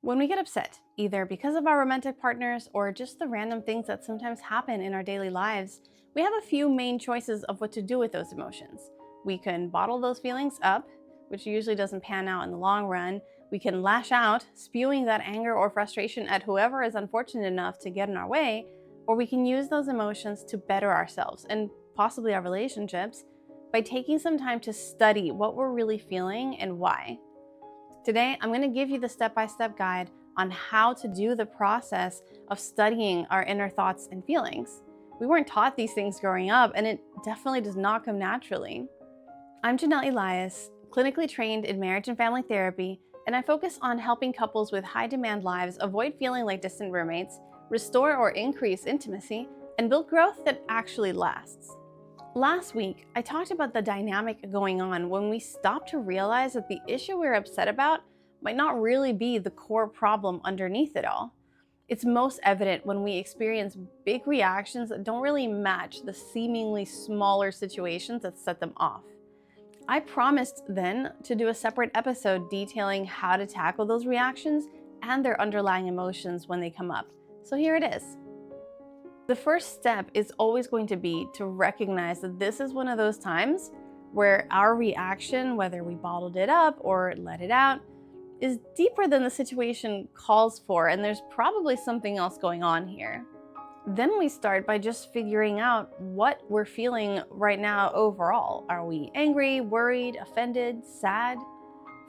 When we get upset, either because of our romantic partners or just the random things that sometimes happen in our daily lives, we have a few main choices of what to do with those emotions. We can bottle those feelings up, which usually doesn't pan out in the long run. We can lash out, spewing that anger or frustration at whoever is unfortunate enough to get in our way, or we can use those emotions to better ourselves and possibly our relationships by taking some time to study what we're really feeling and why. Today, I'm going to give you the step-by-step guide on how to do the process of studying our inner thoughts and feelings. We weren't taught these things growing up, and it definitely does not come naturally. I'm Jennell Elias, clinically trained in marriage and family therapy, and I focus on helping couples with high-demand lives avoid feeling like distant roommates, restore or increase intimacy, and build growth that actually lasts. Last week, I talked about the dynamic going on when we stop to realize that the issue we're upset about might not really be the core problem underneath it all. It's most evident when we experience big reactions that don't really match the seemingly smaller situations that set them off. I promised then to do a separate episode detailing how to tackle those reactions and their underlying emotions when they come up. So here it is. The first step is always going to be to recognize that this is one of those times where our reaction, whether we bottled it up or let it out, is deeper than the situation calls for, and there's probably something else going on here. Then we start by just figuring out what we're feeling right now overall. Are we angry, worried, offended, sad?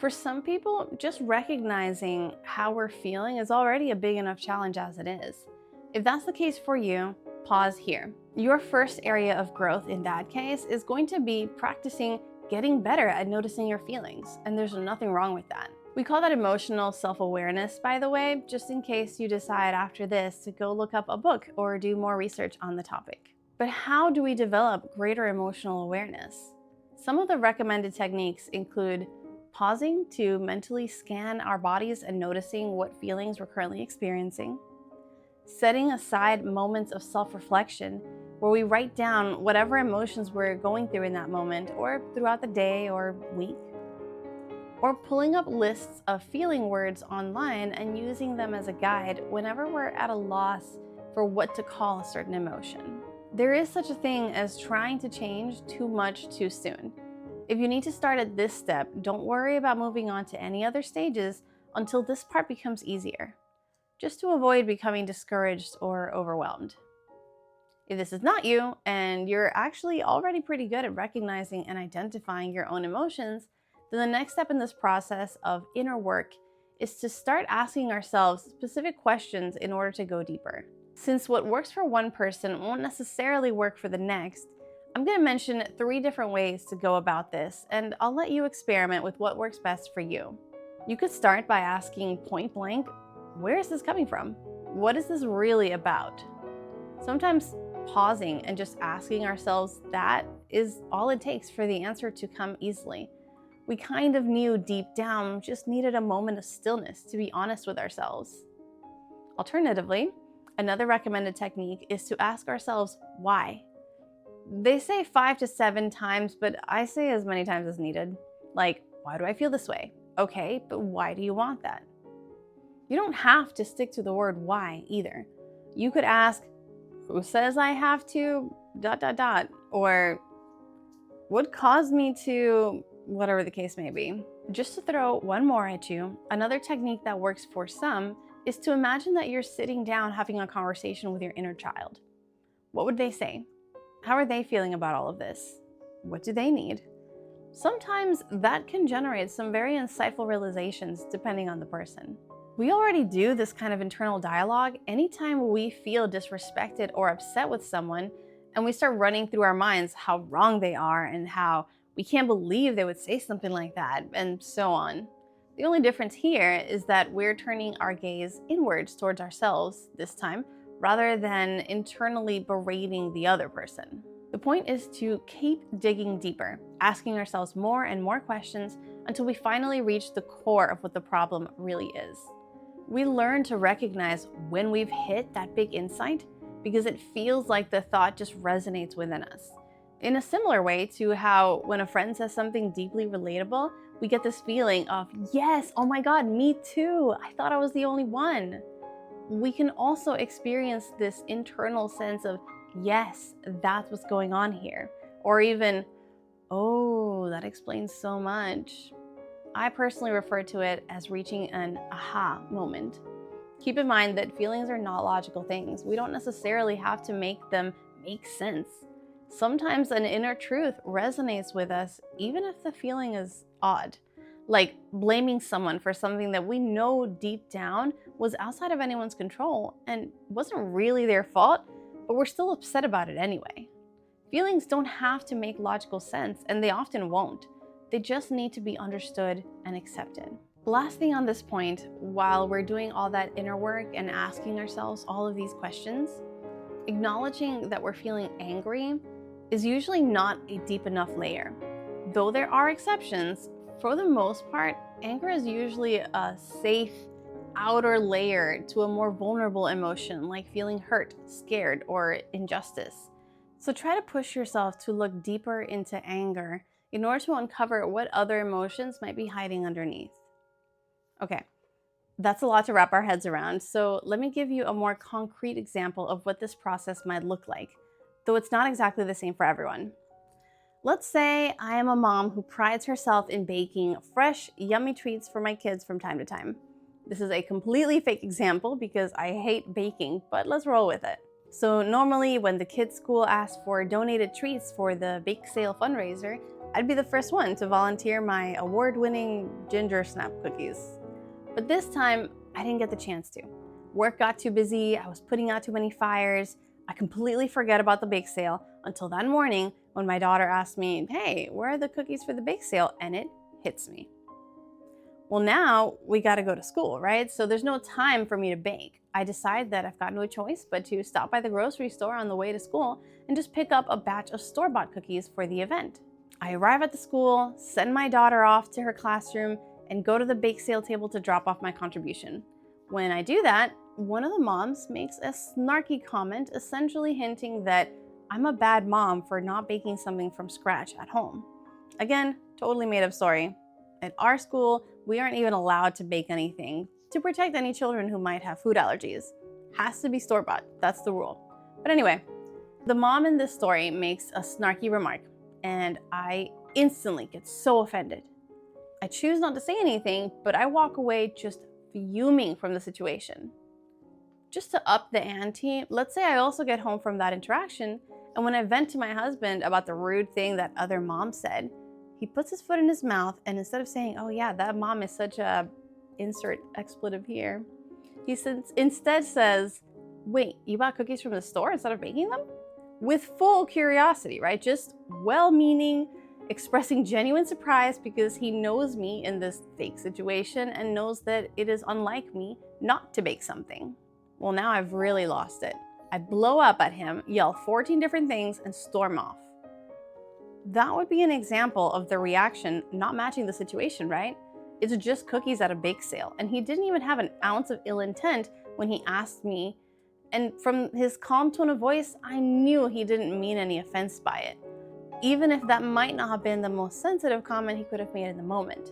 For some people, just recognizing how we're feeling is already a big enough challenge as it is. If that's the case for you, pause here. Your first area of growth in that case is going to be practicing getting better at noticing your feelings, and there's nothing wrong with that. We call that emotional self-awareness, by the way, just in case you decide after this to go look up a book or do more research on the topic. But how do we develop greater emotional awareness? Some of the recommended techniques include pausing to mentally scan our bodies and noticing what feelings we're currently experiencing, setting aside moments of self-reflection where we write down whatever emotions we're going through in that moment or throughout the day or week, or pulling up lists of feeling words online and using them as a guide whenever we're at a loss for what to call a certain emotion. There is such a thing as trying to change too much too soon. If you need to start at this step, don't worry about moving on to any other stages until this part becomes easier, just to avoid becoming discouraged or overwhelmed. If this is not you, and you're actually already pretty good at recognizing and identifying your own emotions, then the next step in this process of inner work is to start asking ourselves specific questions in order to go deeper. Since what works for one person won't necessarily work for the next, I'm going to mention 3 different ways to go about this, and I'll let you experiment with what works best for you. You could start by asking point blank, where is this coming from? What is this really about? Sometimes pausing and just asking ourselves that is all it takes for the answer to come easily. We kind of knew deep down, just needed a moment of stillness to be honest with ourselves. Alternatively, another recommended technique is to ask ourselves why. They say 5 to 7 times, but I say as many times as needed. Like, why do I feel this way? Okay, but why do you want that? You don't have to stick to the word why either. You could ask, who says I have to ... or what caused me to ... whatever the case may be. Just to throw one more at you, another technique that works for some is to imagine that you're sitting down having a conversation with your inner child. What would they say? How are they feeling about all of this? What do they need? Sometimes that can generate some very insightful realizations depending on the person. We already do this kind of internal dialogue anytime we feel disrespected or upset with someone, and we start running through our minds how wrong they are and how we can't believe they would say something like that, and so on. The only difference here is that we're turning our gaze inwards towards ourselves this time, rather than internally berating the other person. The point is to keep digging deeper, asking ourselves more and more questions until we finally reach the core of what the problem really is. We learn to recognize when we've hit that big insight because it feels like the thought just resonates within us. In a similar way to how when a friend says something deeply relatable, We get this feeling of, yes, oh my God, me too. I thought I was the only one. We can also experience this internal sense of, yes, that's what's going on here. Or even, oh, that explains so much. I personally refer to it as reaching an aha moment. Keep in mind that feelings are not logical things. We don't necessarily have to make them make sense. Sometimes an inner truth resonates with us, even if the feeling is odd. Like blaming someone for something that we know deep down was outside of anyone's control and wasn't really their fault, but we're still upset about it anyway. Feelings don't have to make logical sense, and they often won't. They just need to be understood and accepted. Last thing on this point, while we're doing all that inner work and asking ourselves all of these questions, acknowledging that we're feeling angry is usually not a deep enough layer. Though there are exceptions, for the most part, anger is usually a safe outer layer to a more vulnerable emotion like feeling hurt, scared, or injustice. So try to push yourself to look deeper into anger in order to uncover what other emotions might be hiding underneath. Okay, that's a lot to wrap our heads around, so let me give you a more concrete example of what this process might look like, though it's not exactly the same for everyone. Let's say I am a mom who prides herself in baking fresh, yummy treats for my kids from time to time. This is a completely fake example because I hate baking, but let's roll with it. So normally when the kids' school asks for donated treats for the bake sale fundraiser, I'd be the first one to volunteer my award-winning ginger snap cookies. But this time, I didn't get the chance to. Work got too busy, I was putting out too many fires, I completely forget about the bake sale until that morning when my daughter asked me, hey, where are the cookies for the bake sale? And it hits me. Well, now we gotta go to school, right? So there's no time for me to bake. I decide that I've got no choice but to stop by the grocery store on the way to school and just pick up a batch of store-bought cookies for the event. I arrive at the school, send my daughter off to her classroom, and go to the bake sale table to drop off my contribution. When I do that, one of the moms makes a snarky comment, essentially hinting that I'm a bad mom for not baking something from scratch at home. Again, totally made up story. At our school, we aren't even allowed to bake anything to protect any children who might have food allergies. Has to be store-bought, that's the rule. But anyway, the mom in this story makes a snarky remark, and I instantly get so offended. I choose not to say anything, but I walk away just fuming from the situation. Just to up the ante, let's say I also get home from that interaction, and when I vent to my husband about the rude thing that other mom said, he puts his foot in his mouth, and instead of saying, oh yeah, that mom is such a insert expletive here, he instead says, wait, you bought cookies from the store instead of baking them? With full curiosity, right? Just well-meaning, expressing genuine surprise because he knows me in this fake situation and knows that it is unlike me not to bake something. Well, now I've really lost it. I blow up at him, yell 14 different things, and storm off. That would be an example of the reaction not matching the situation, right? It's just cookies at a bake sale, and he didn't even have an ounce of ill intent when he asked me, and from his calm tone of voice, I knew he didn't mean any offense by it, even if that might not have been the most sensitive comment he could have made in the moment.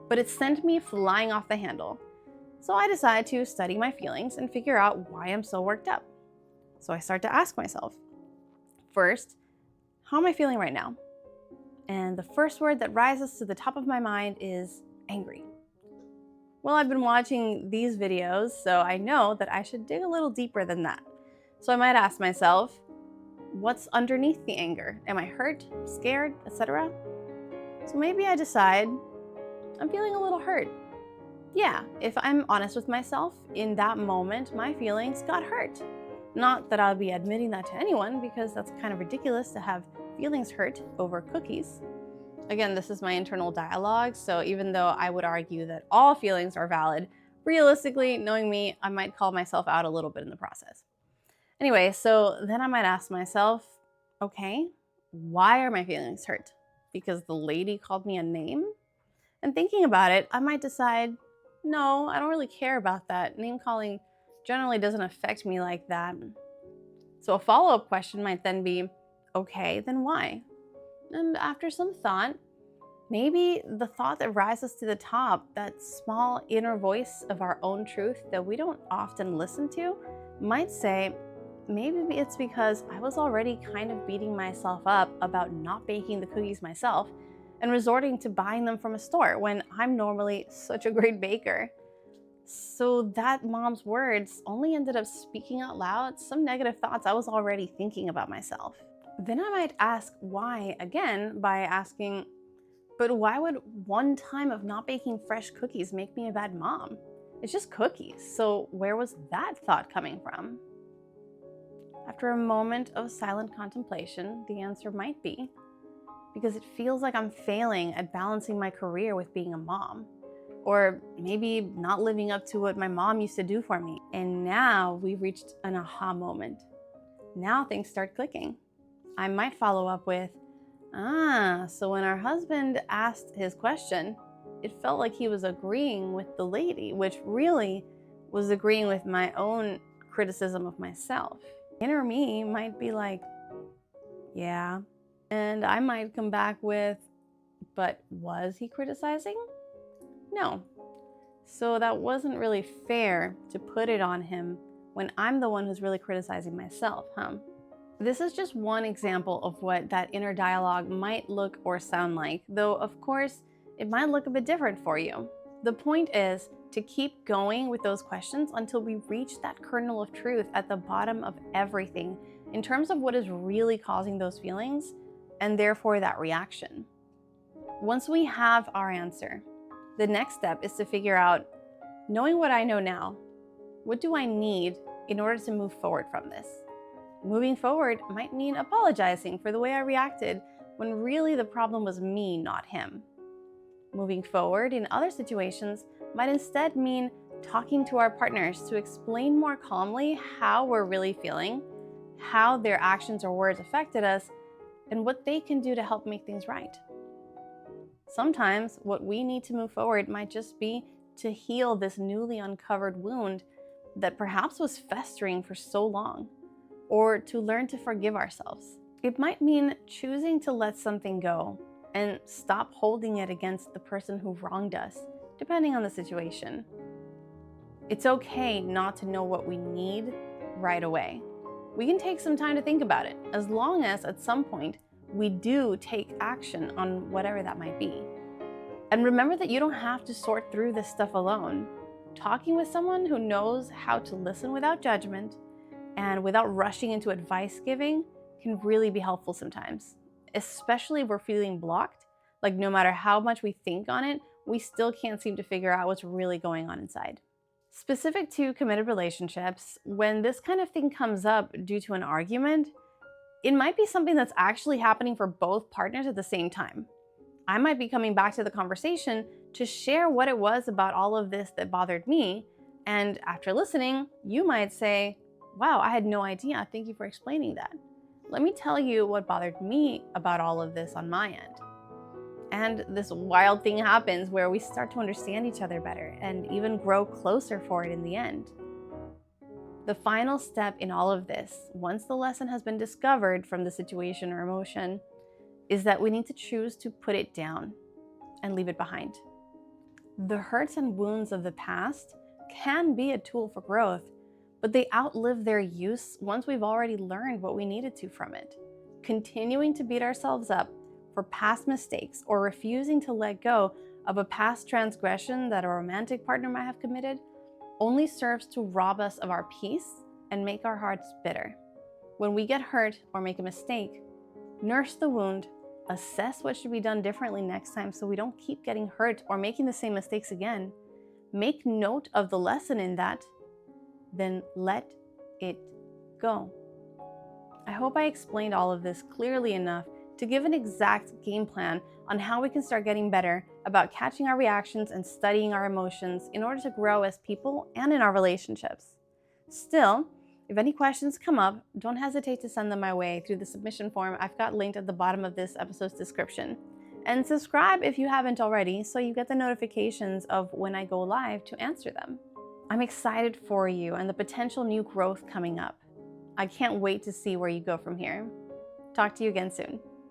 But it sent me flying off the handle. So I decide to study my feelings and figure out why I'm so worked up. So I start to ask myself, first, how am I feeling right now? And the first word that rises to the top of my mind is angry. Well, I've been watching these videos, so I know that I should dig a little deeper than that. So I might ask myself, what's underneath the anger? Am I hurt, scared, etc.? So maybe I decide I'm feeling a little hurt. Yeah, if I'm honest with myself, in that moment, my feelings got hurt. Not that I'll be admitting that to anyone, because that's kind of ridiculous to have feelings hurt over cookies. Again, this is my internal dialogue, so even though I would argue that all feelings are valid, realistically, knowing me, I might call myself out a little bit in the process. Anyway, so then I might ask myself, okay, why are my feelings hurt? Because the lady called me a name? And thinking about it, I might decide, no, I don't really care about that. Name calling generally doesn't affect me like that. So a follow-up question might then be, okay, then why? And after some thought, Maybe the thought that rises to the top, that small inner voice of our own truth that we don't often listen to, might say, maybe it's because I was already kind of beating myself up about not baking the cookies myself and resorting to buying them from a store when I'm normally such a great baker. So that mom's words only ended up speaking out loud some negative thoughts I was already thinking about myself. Then I might ask why again by asking, but why would one time of not baking fresh cookies make me a bad mom? It's just cookies, so where was that thought coming from? After a moment of silent contemplation, the answer might be because it feels like I'm failing at balancing my career with being a mom. Or maybe not living up to what my mom used to do for me. And now we've reached an aha moment. Now things start clicking. I might follow up with, so when our husband asked his question, it felt like he was agreeing with the lady, which really was agreeing with my own criticism of myself. Inner me might be like, yeah. And I might come back with, but was he criticizing? No. So that wasn't really fair to put it on him when I'm the one who's really criticizing myself, huh? This is just one example of what that inner dialogue might look or sound like, though of course it might look a bit different for you. The point is to keep going with those questions until we reach that kernel of truth at the bottom of everything in terms of what is really causing those feelings and therefore that reaction. Once we have our answer, the next step is to figure out, knowing what I know now, what do I need in order to move forward from this? Moving forward might mean apologizing for the way I reacted when really the problem was me, not him. Moving forward in other situations might instead mean talking to our partners to explain more calmly how we're really feeling, how their actions or words affected us, and what they can do to help make things right. Sometimes what we need to move forward might just be to heal this newly uncovered wound that perhaps was festering for so long, or to learn to forgive ourselves. It might mean choosing to let something go and stop holding it against the person who wronged us, depending on the situation. It's okay not to know what we need right away. We can take some time to think about it, as long as at some point we do take action on whatever that might be. And remember that you don't have to sort through this stuff alone. Talking with someone who knows how to listen without judgment and without rushing into advice giving can really be helpful sometimes, especially if we're feeling blocked. Like no matter how much we think on it, we still can't seem to figure out what's really going on inside. Specific to committed relationships, when this kind of thing comes up due to an argument, it might be something that's actually happening for both partners at the same time. I might be coming back to the conversation to share what it was about all of this that bothered me, and after listening, you might say, wow, I had no idea, thank you for explaining that. Let me tell you what bothered me about all of this on my end. And this wild thing happens where we start to understand each other better and even grow closer for it in the end. The final step in all of this, once the lesson has been discovered from the situation or emotion, is that we need to choose to put it down and leave it behind. The hurts and wounds of the past can be a tool for growth, but they outlive their use once we've already learned what we needed to from it. Continuing to beat ourselves up for past mistakes or refusing to let go of a past transgression that a romantic partner might have committed only serves to rob us of our peace and make our hearts bitter. When we get hurt or make a mistake, nurse the wound, assess what should be done differently next time so we don't keep getting hurt or making the same mistakes again. Make note of the lesson in that, then let it go. I hope I explained all of this clearly enough to give an exact game plan on how we can start getting better about catching our reactions and studying our emotions in order to grow as people and in our relationships. Still, if any questions come up, don't hesitate to send them my way through the submission form I've got linked at the bottom of this episode's description. And subscribe if you haven't already so you get the notifications of when I go live to answer them. I'm excited for you and the potential new growth coming up. I can't wait to see where you go from here. Talk to you again soon.